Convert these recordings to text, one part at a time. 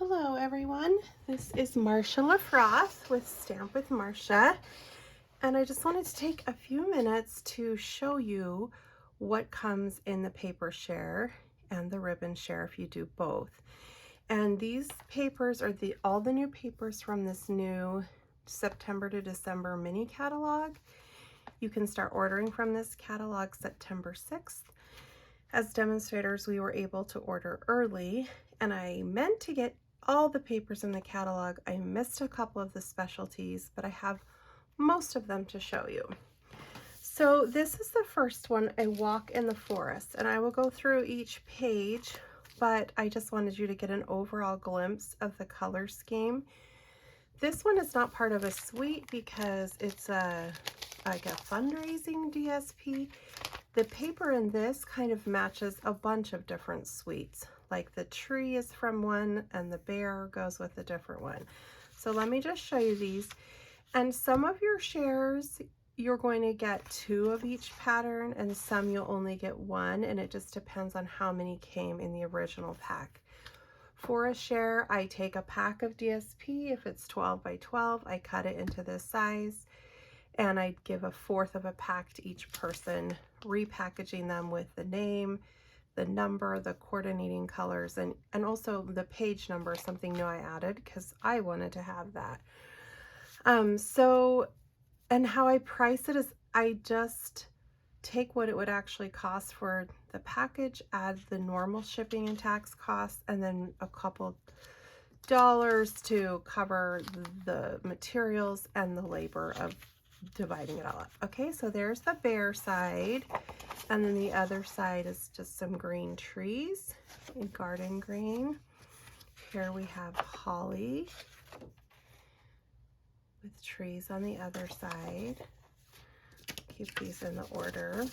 Hello everyone, this is Marsha LaFroth with Stamp with Marsha, and I just wanted to take a few minutes to show you what comes in the paper share and the ribbon share if you do both. And these papers are all the new papers from this new September to December mini catalog. You can start ordering from this catalog September 6th. As demonstrators, we were able to order early, and I meant to get all the papers in the catalog. I missed a couple of the specialties, but I have most of them to show you. So this is the first one, A Walk in the Forest, and I will go through each page, but I just wanted you to get an overall glimpse of the color scheme. This one is not part of a suite because it's like a fundraising DSP. The paper in this kind of matches a bunch of different suites. Like the tree is from one and the bear goes with a different one. So let me just show you these. And some of your shares, you're going to get 2 of each pattern, and some you'll only get 1, and it just depends on how many came in the original pack. For a share, I take a pack of DSP. If it's 12 by 12, I cut it into this size, and I give 1/4 of a pack to each person, repackaging them with the name, the number, the coordinating colors, and also the page number, something new I added because I wanted to have that. And how I price it is I just take what it would actually cost for the package, add the normal shipping and tax costs, and then a couple dollars to cover the materials and the labor of dividing it all up. Okay, so there's the bear side, and then the other side is just some green trees in garden green. Here we have holly with trees on the other side. Keep these in the order.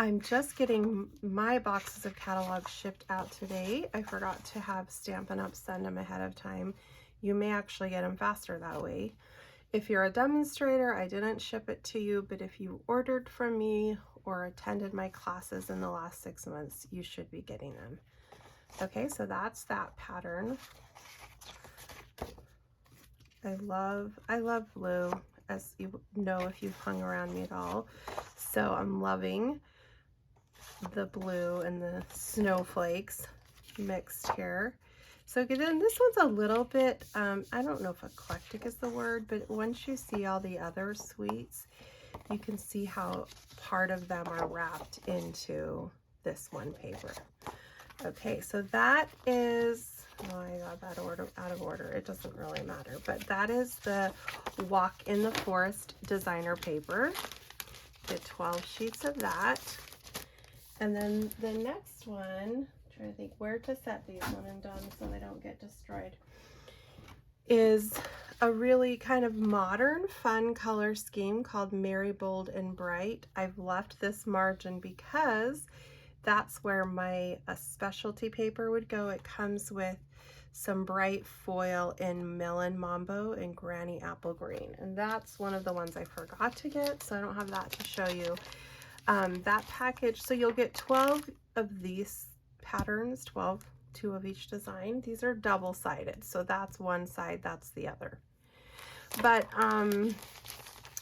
I'm just getting my boxes of catalogs shipped out today. I forgot to have Stampin' Up! Send them ahead of time. You may actually get them faster that way. If you're a demonstrator, I didn't ship it to you, but if you ordered from me or attended my classes in the last 6 months, you should be getting them. Okay, so that's that pattern. I love blue, as you know if you've hung around me at all. So I'm loving the blue and the snowflakes mixed here. So again, this one's a little bit, I don't know if eclectic is the word, but once you see all the other suites, you can see how part of them are wrapped into this one paper. Okay, so that is, oh, I got that out of order. It doesn't really matter, but that is the Walk in the Forest designer paper. Get 12 sheets of that. And then the next one, I'm trying to think where to set these when I'm done so they don't get destroyed, is a really kind of modern, fun color scheme called Merry, Bold, and Bright. I've left this margin because that's where my specialty paper would go. It comes with some bright foil in Melon Mambo and Granny Apple Green. And that's one of the ones I forgot to get, so I don't have that to show you. That package, so you'll get 12 of these patterns, 2 of each design. These are double-sided, so that's one side, that's the other. But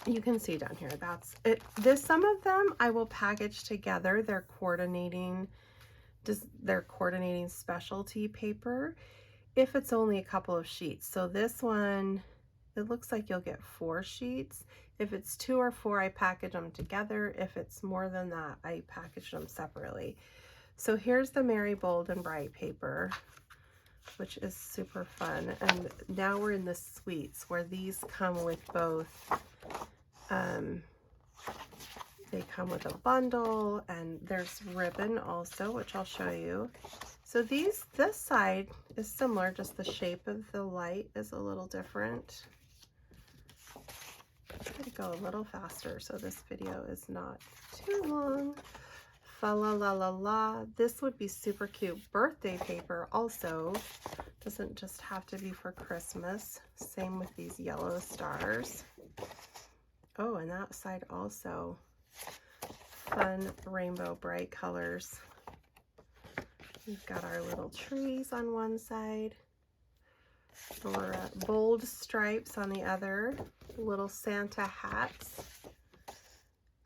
you can see down here, that's it. Some of them I will package together. They're coordinating specialty paper if it's only a couple of sheets. So this one, it looks like you'll get 4 sheets. If it's 2 or 4, I package them together. If it's more than that, I package them separately. So here's the Merry, Bold, and Bright paper, which is super fun. And now we're in the suites where these come with both, they come with a bundle, and there's ribbon also, which I'll show you. So this side is similar, just the shape of the light is a little different. I'm going to go a little faster so this video is not too long. Fa la la la la. This would be super cute birthday paper also. Doesn't just have to be for Christmas. Same with these yellow stars. Oh, and that side also. Fun rainbow bright colors. We've got our little trees on one side, or bold stripes on the other, little Santa hats,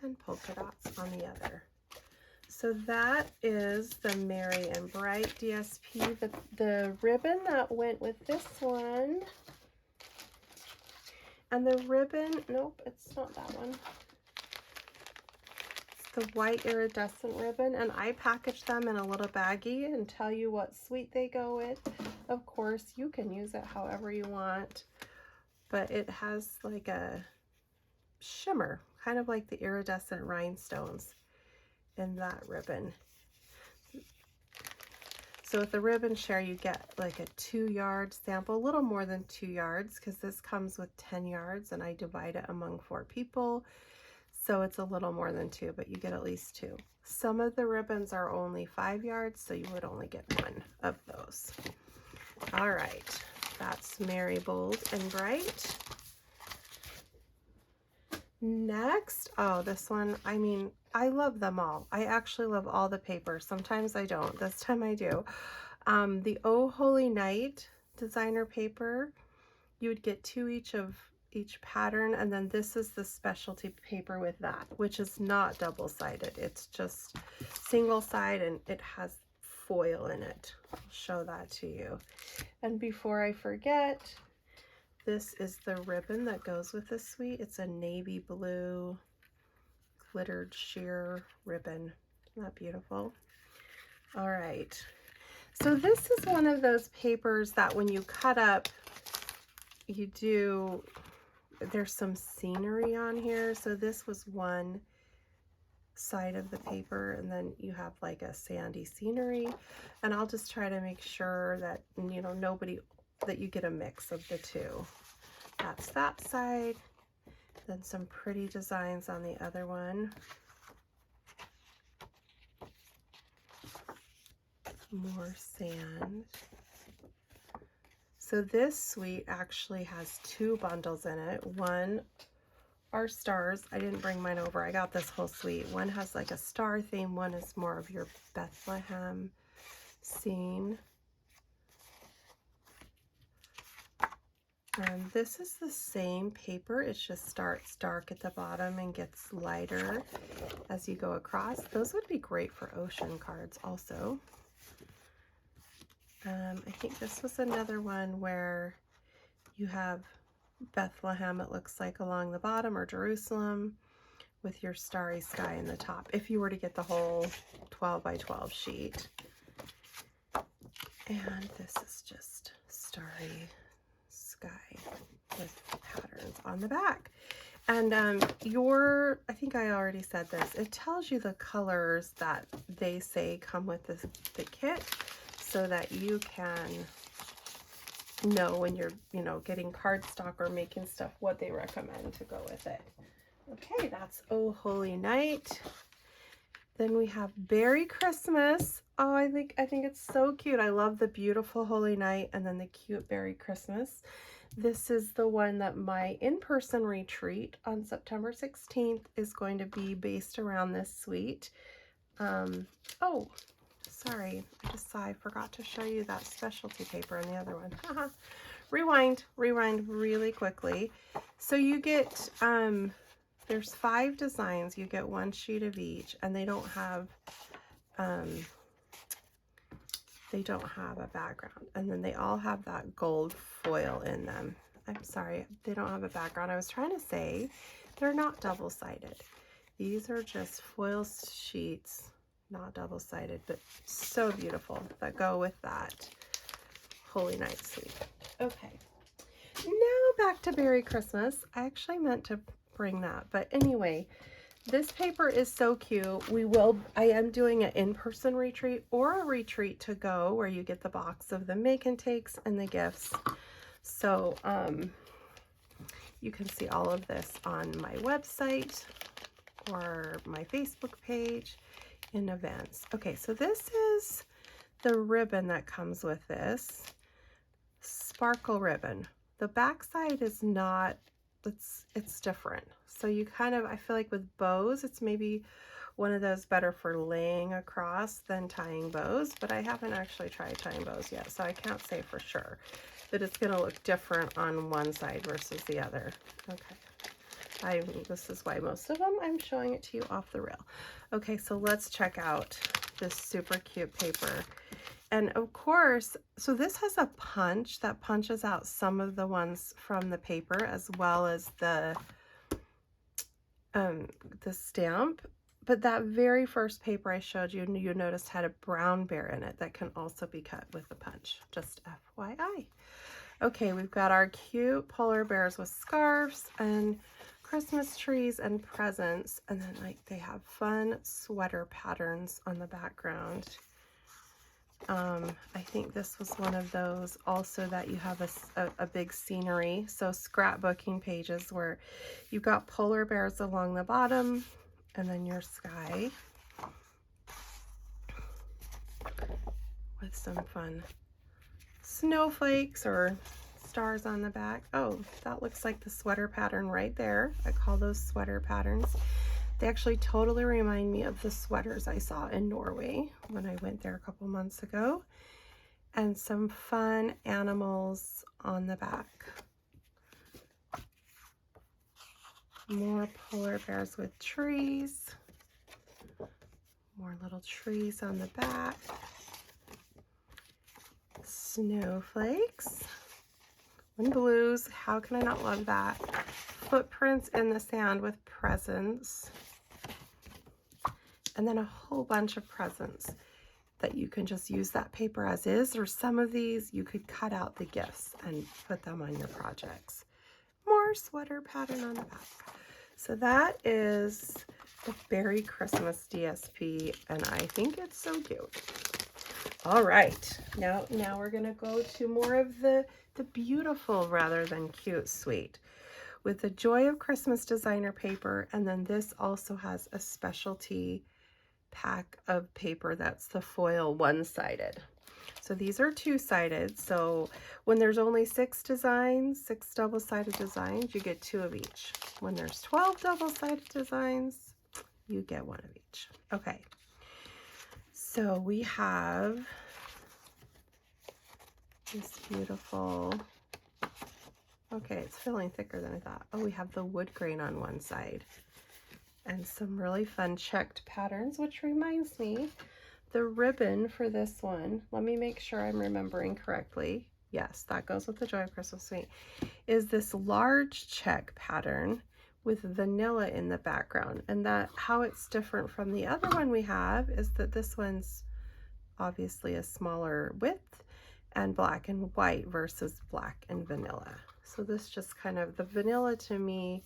and polka dots on the other. So that is the Merry and Bright DSP. The ribbon that went with this one, and the ribbon, nope, it's not that one. The white iridescent ribbon, and I package them in a little baggie and tell you what suite they go with. Of course, you can use it however you want, but it has like a shimmer, kind of like the iridescent rhinestones in that ribbon. So with the ribbon share, you get like a 2-yard sample, a little more than 2 yards, because this comes with 10 yards and I divide it among 4 people. So it's a little more than 2, but you get at least 2. Some of the ribbons are only 5 yards, so you would only get 1 of those. All right, that's Merry, Bold, and Bright. Next, oh, this one, I mean, I love them all. I actually love all the papers. Sometimes I don't. This time I do. The Oh Holy Night designer paper, you would get 2 each of each pattern, and then this is the specialty paper with that, which is not double-sided. It's just single side, and it has foil in it. I'll show that to you. And before I forget, this is the ribbon that goes with this suite. It's a navy blue glittered sheer ribbon. Isn't that beautiful? All right, so this is one of those papers that when you cut up, there's some scenery on here. So this was one side of the paper, and then you have like a sandy scenery, and I'll just try to make sure that, you know, that you get a mix of the two. That's that side, then some pretty designs on the other one. More sand. So this suite actually has 2 bundles in it. One are stars. I didn't bring mine over. I got this whole suite. One has like a star theme. One is more of your Bethlehem scene. And this is the same paper. It just starts dark at the bottom and gets lighter as you go across. Those would be great for ocean cards also. I think this was another one where you have Bethlehem, it looks like, along the bottom, or Jerusalem, with your starry sky in the top, if you were to get the whole 12 by 12 sheet. And this is just starry sky with patterns on the back. And I think I already said this, it tells you the colors that they say come with the kit, so that you can know when you're, you know, getting cardstock or making stuff, what they recommend to go with it. Okay, that's Oh Holy Night. Then we have Berry Christmas. Oh, I think it's so cute. I love the beautiful Holy Night and then the cute Berry Christmas. This is the one that my in-person retreat on September 16th is going to be based around this suite. Oh, sorry, I forgot to show you that specialty paper on the other one. Rewind really quickly. So you get, there's 5 designs. You get 1 sheet of each, and they don't have a background. And then they all have that gold foil in them. I'm sorry, they don't have a background. I was trying to say they're not double-sided. These are just foil sheets, not double-sided, but so beautiful, that go with that Holy Night suite. Okay, now back to Berry Christmas. I actually meant to bring that, but anyway, this paper is so cute. I am doing an in-person retreat or a retreat to go where you get the box of the make and takes and the gifts. So you can see all of this on my website or my Facebook page in events. Okay, so this is the ribbon that comes with this sparkle ribbon. The back side is not, it's different. So you kind of, I feel like with bows, it's maybe one of those better for laying across than tying bows, but I haven't actually tried tying bows yet, so I can't say for sure that it's going to look different on one side versus the other. Okay. This is why most of them I'm showing it to you off the rail. Okay, so let's check out this super cute paper. And of course, so this has a punch that punches out some of the ones from the paper as well as the stamp. But that very first paper I showed you, you noticed had a brown bear in it that can also be cut with a punch, just FYI. Okay, we've got our cute polar bears with scarves and Christmas trees and presents, and then like they have fun sweater patterns on the background. I think this was one of those also that you have a big scenery, so scrapbooking pages where you've got polar bears along the bottom and then your sky with some fun snowflakes or stars on the back. Oh, that looks like the sweater pattern right there. I call those sweater patterns. They actually totally remind me of the sweaters I saw in Norway when I went there a couple months ago. And some fun animals on the back. More polar bears with trees. More little trees on the back. Snowflakes. And blues. How can I not love that? Footprints in the sand with presents. And then a whole bunch of presents that you can just use that paper as is, or some of these you could cut out the gifts and put them on your projects. More sweater pattern on the back. So that is the Berry Christmas DSP, and I think it's so cute. All right, now we're gonna go to more of the beautiful rather than cute suite with the Joy of Christmas designer paper, and then this also has a specialty pack of paper that's the foil one-sided. So these are two-sided, so when there's only 6 designs, 6 double-sided designs, you get 2 of each. When there's 12 double-sided designs, you get 1 of each. Okay, so we have this beautiful, okay, it's feeling thicker than I thought. Oh, we have the wood grain on one side and some really fun checked patterns, which reminds me, the ribbon for this one, let me make sure I'm remembering correctly. Yes, that goes with the Joy of Christmas suite, is this large check pattern with vanilla in the background. And that how it's different from the other one we have is that this one's obviously a smaller width and black and white versus black and vanilla. So this just kind of, the vanilla to me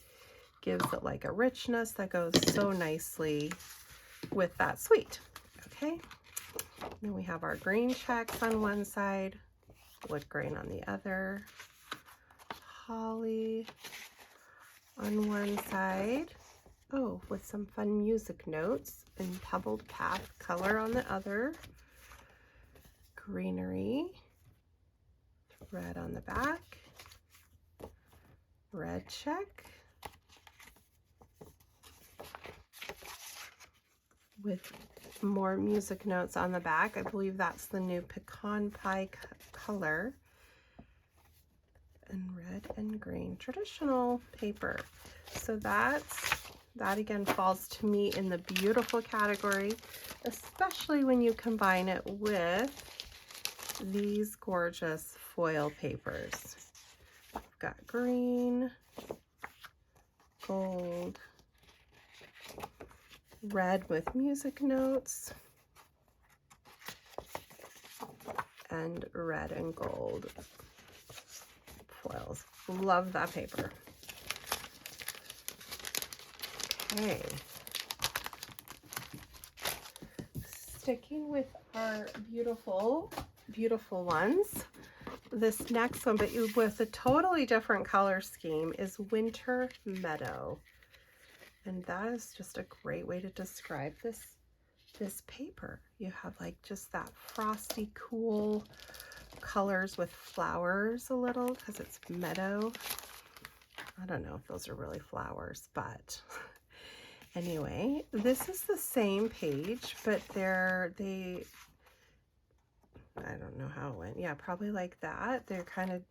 gives it like a richness that goes so nicely with that suite. Okay, then we have our green checks on one side, wood grain on the other, holly on one side, oh, with some fun music notes and pebbled path color on the other, greenery, red on the back, red check, with more music notes on the back. I believe that's the new pecan pie color, and red and green traditional paper. So that again falls to me in the beautiful category, especially when you combine it with these gorgeous foil papers. We've got green, gold, red with music notes, and red and gold foils. Love that paper. Okay. Sticking with our beautiful ones, this next one, but with a totally different color scheme, is Winter Meadow. And that is just a great way to describe this paper. You have like just that frosty, cool colors with flowers a little, because it's meadow. I don't know if those are really flowers, but Anyway, this is the same page, but they I don't know how it went. Yeah, probably like that. They're kind of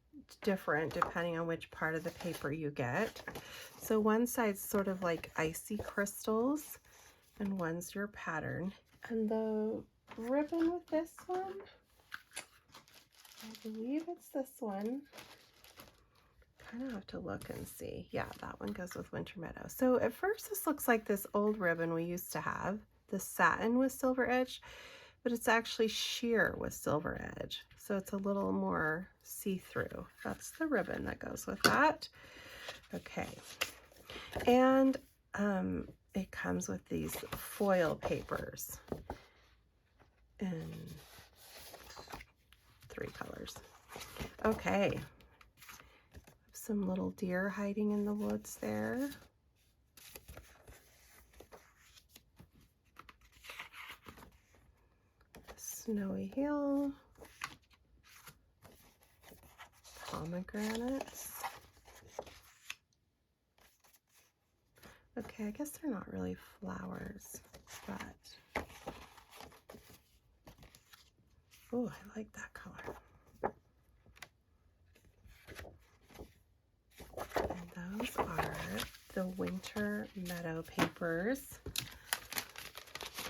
different depending on which part of the paper you get. So one side's sort of like icy crystals and one's your pattern. And the ribbon with this one, I believe it's this one. Kind of have to look and see. Yeah, that one goes with Winter Meadow. So at first this looks like this old ribbon we used to have, the satin with silver edge, but it's actually sheer with silver edge. So it's a little more see-through. That's the ribbon that goes with that. Okay. And it comes with these foil papers in 3 colors. Okay. Some little deer hiding in the woods there. Snowy hill. Pomegranates. Okay, I guess they're not really flowers, but oh, I like that color. And those are the Winter Meadow papers.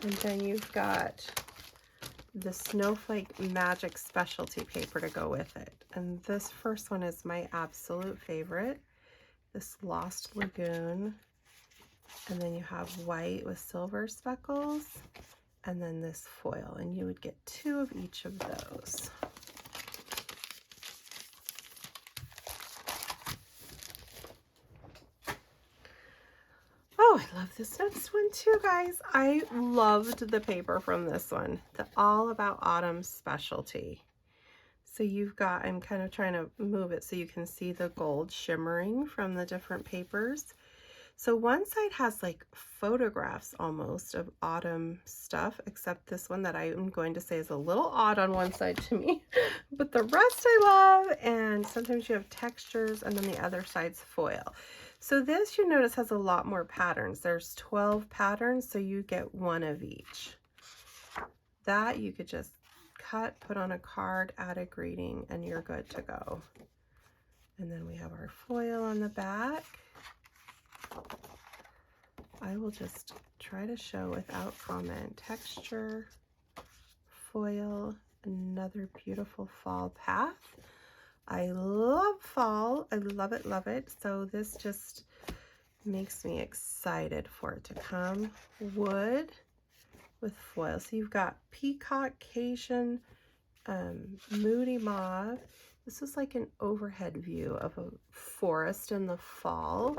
And then you've got the Snowflake Magic specialty paper to go with it. And this first one is my absolute favorite. This Lost Lagoon. And then you have white with silver speckles. And then this foil. And you would get 2 of each of those. Oh, I love this next one too, guys. I loved the paper from this one, the All About Autumn specialty. So you've got, I'm kind of trying to move it so you can see the gold shimmering from the different papers. So one side has like photographs almost of autumn stuff, except this one that I am going to say is a little odd on one side to me, but the rest I love. And sometimes you have textures, and then the other side's foil. So this, you notice, has a lot more patterns. There's 12 patterns, so you get 1 of each. That you could just cut, put on a card, add a greeting, and you're good to go. And then we have our foil on the back. I will just try to show without comment. Texture, foil, another beautiful fall path. I love fall. I love it, love it. So this just makes me excited for it to come. Wood with foil. So you've got Peacock, Cajun, Moody Mauve. This is like an overhead view of a forest in the fall.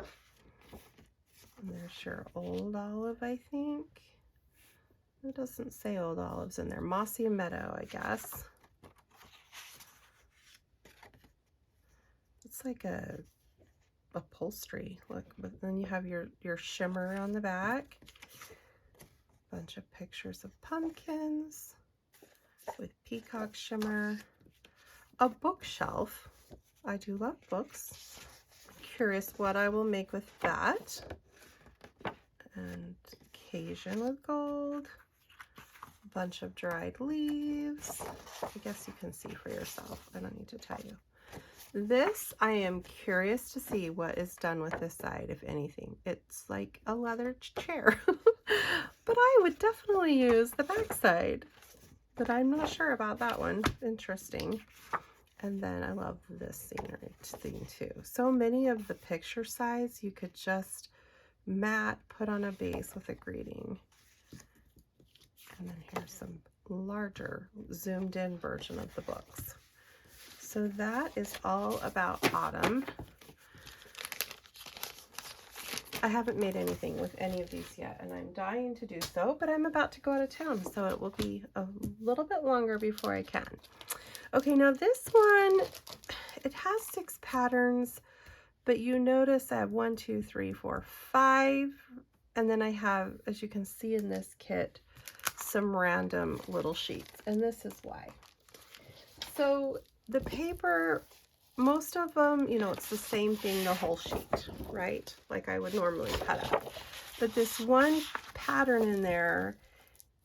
And there's your Old Olive, I think. It doesn't say Old Olives in there. Mossy Meadow, I guess. It's like a upholstery look, but then you have your shimmer on the back. Bunch of pictures of pumpkins with peacock shimmer. A bookshelf. I do love books. Curious what I will make with that. And Cajun with gold. A bunch of dried leaves. I guess you can see for yourself. I don't need to tell you. This, I am curious to see what is done with this side, if anything. It's like a leather chair, but I would definitely use the back side, but I'm not sure about that one. Interesting. And then I love this scenery thing too. So many of the picture sides you could just matte, put on a base with a greeting. And then here's some larger zoomed in version of the books. So that is all about autumn. I haven't made anything with any of these yet, and I'm dying to do so, but I'm about to go out of town, so it will be a little bit longer before I can. Okay, now this one, it has 6 patterns, but you notice I have 1, 2, 3, 4, 5, and then I have, as you can see in this kit, some random little sheets, and this is why. So the paper most of them, you know, it's the same thing, the whole sheet, right? Like I would normally cut out. But this one pattern in there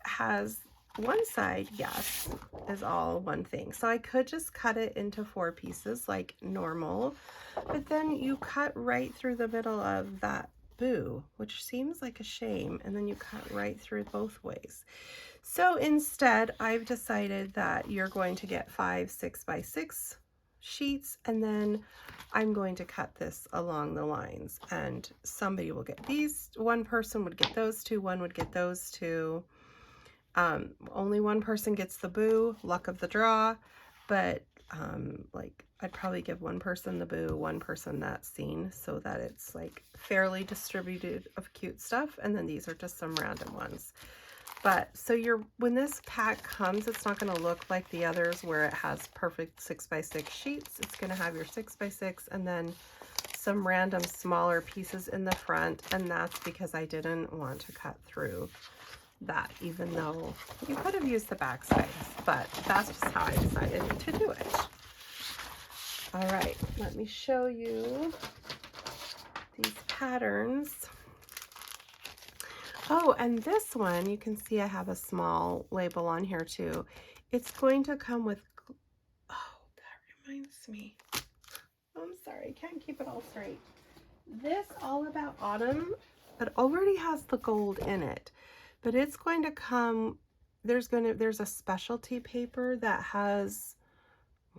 has one side, yes, is all one thing. So I could just cut it into 4 pieces like normal, but then you cut right through the middle of that boo, which seems like a shame, and then you cut right through both ways. So instead, I've decided that you're going to get 5 6x6 sheets, and then I'm going to cut this along the lines, and somebody will get these. One person would get those two, one would get those two. Only one person gets the boo, luck of the draw, but like I'd probably give one person the boo, one person that scene, so that it's like fairly distributed of cute stuff, and then these are just some random ones. But so when this pack comes, it's not going to look like the others where it has perfect 6x6 sheets. It's going to have your 6x6 and then some random smaller pieces in the front, and that's because I didn't want to cut through that, even though you could have used the back sides, but that's just how I decided to do it. All right, let me show you these patterns. Oh, and this one, you can see I have a small label on here too. It's going to come with, oh, that reminds me. I'm sorry, I can't keep it all straight. This All About Autumn, it already has the gold in it, but it's going to come, there's a specialty paper that has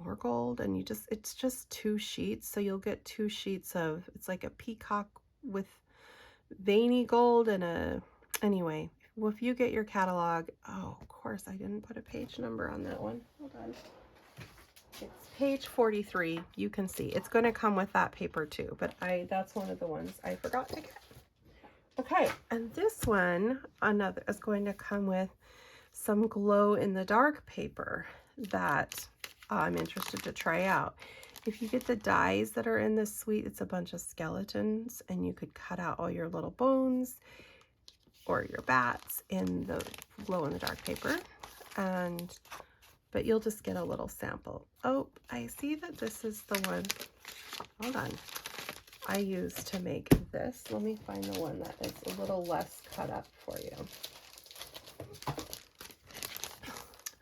more gold, and it's just 2 sheets, so you'll get 2 sheets of, it's like a peacock with veiny gold and a, anyway, well, if you get your catalog, oh, of course, I didn't put a page number on that one. Hold on. It's page 43. You can see it's going to come with that paper too, but that's one of the ones I forgot to get. Okay, and this one, another, is going to come with some glow in the dark paper that I'm interested to try out. If you get the dies that are in this suite, it's a bunch of skeletons, and you could cut out all your little bones or your bats in the glow in the dark paper, but you'll just get a little sample. Oh, I see that this is the one, hold on, I used to make this. Let me find the one that is a little less cut up for you.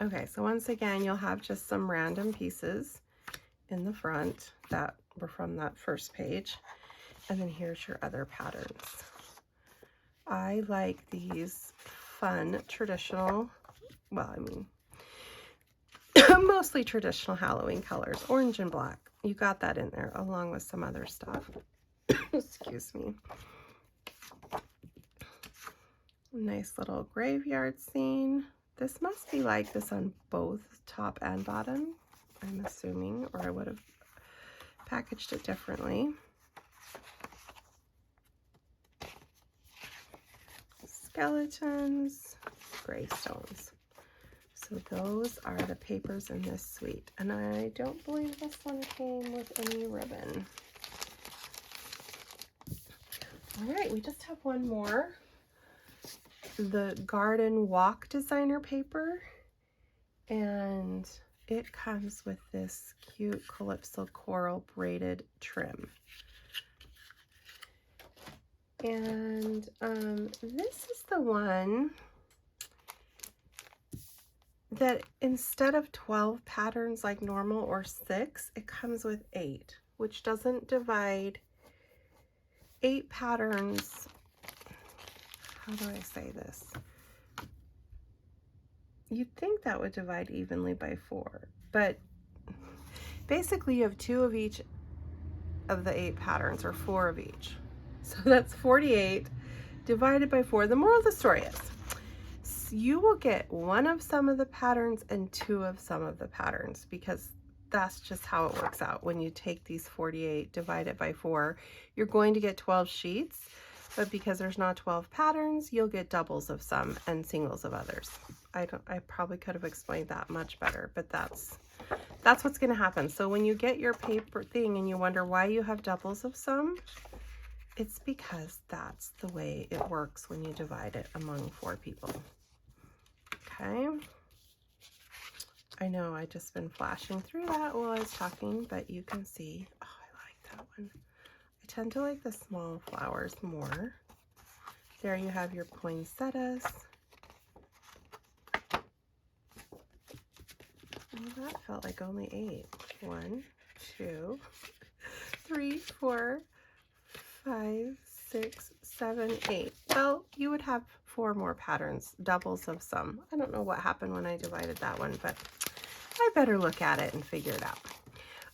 Okay, so once again, you'll have just some random pieces in the front that were from that first page. And then here's your other patterns. I like these fun traditional, well, I mean, mostly traditional Halloween colors, orange and black. You got that in there along with some other stuff. Excuse me. Nice little graveyard scene. This must be like this on both top and bottom, I'm assuming, or I would have packaged it differently. Skeletons, gray stones. So those are the papers in this suite. And I don't believe this one came with any ribbon. All right, we just have one more. The Garden Walk designer paper, and it comes with this cute calypso coral braided trim. And this is the one that instead of 12 patterns like normal or 6, it comes with 8, which doesn't divide 8 patterns. How do I say this? You'd think that would divide evenly by 4, but basically you have 2 of each of the 8 patterns, or 4 of each. So that's 48 divided by 4. The moral of the story is you will get 1 of some of the patterns and 2 of some of the patterns, because that's just how it works out. When you take these 48, divide it by 4, you're going to get 12 sheets, but because there's not 12 patterns, you'll get doubles of some and singles of others. I probably could have explained that much better, but that's what's going to happen. So when you get your paper thing and you wonder why you have doubles of some, it's because that's the way it works when you divide it among 4 people. Okay. I know I just been flashing through that while I was talking, but you can see. Oh, I like that one. I tend to like the small flowers more. There you have your poinsettias. Well, that felt like only 8. 1, 2, 3, 4, 5, 6, 7, 8. Well, you would have 4 more patterns, doubles of some. I don't know what happened when I divided that one, but I better look at it and figure it out.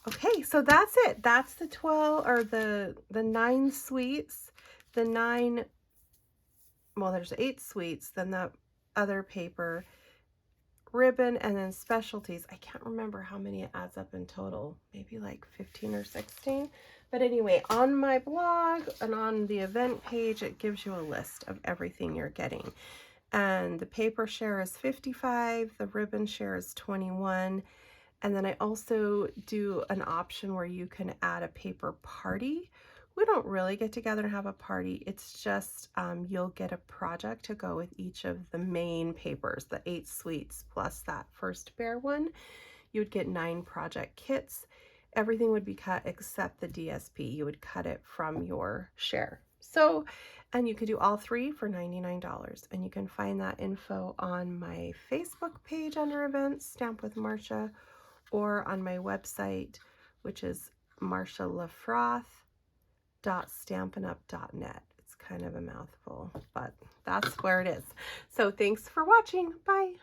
Okay, so that's it. That's the 12 or the 9 suites. The 9, well, there's 8 suites, then the other paper, ribbon, and then specialties. I can't remember how many it adds up in total, maybe like 15 or 16. But anyway, on my blog and on the event page, it gives you a list of everything you're getting. And the paper share is $55, the ribbon share is $21. And then I also do an option where you can add a paper party. We don't really get together and have a party. It's just you'll get a project to go with each of the main papers, the 8 suites plus that first bear one. You would get 9 project kits. Everything would be cut except the DSP. You would cut it from your share. So, and you could do all 3 for $99. And you can find that info on my Facebook page under events, Stamp with Marsha, or on my website, which is marshalafroth.stampinup.net. It's kind of a mouthful, but that's where it is. So thanks for watching. Bye.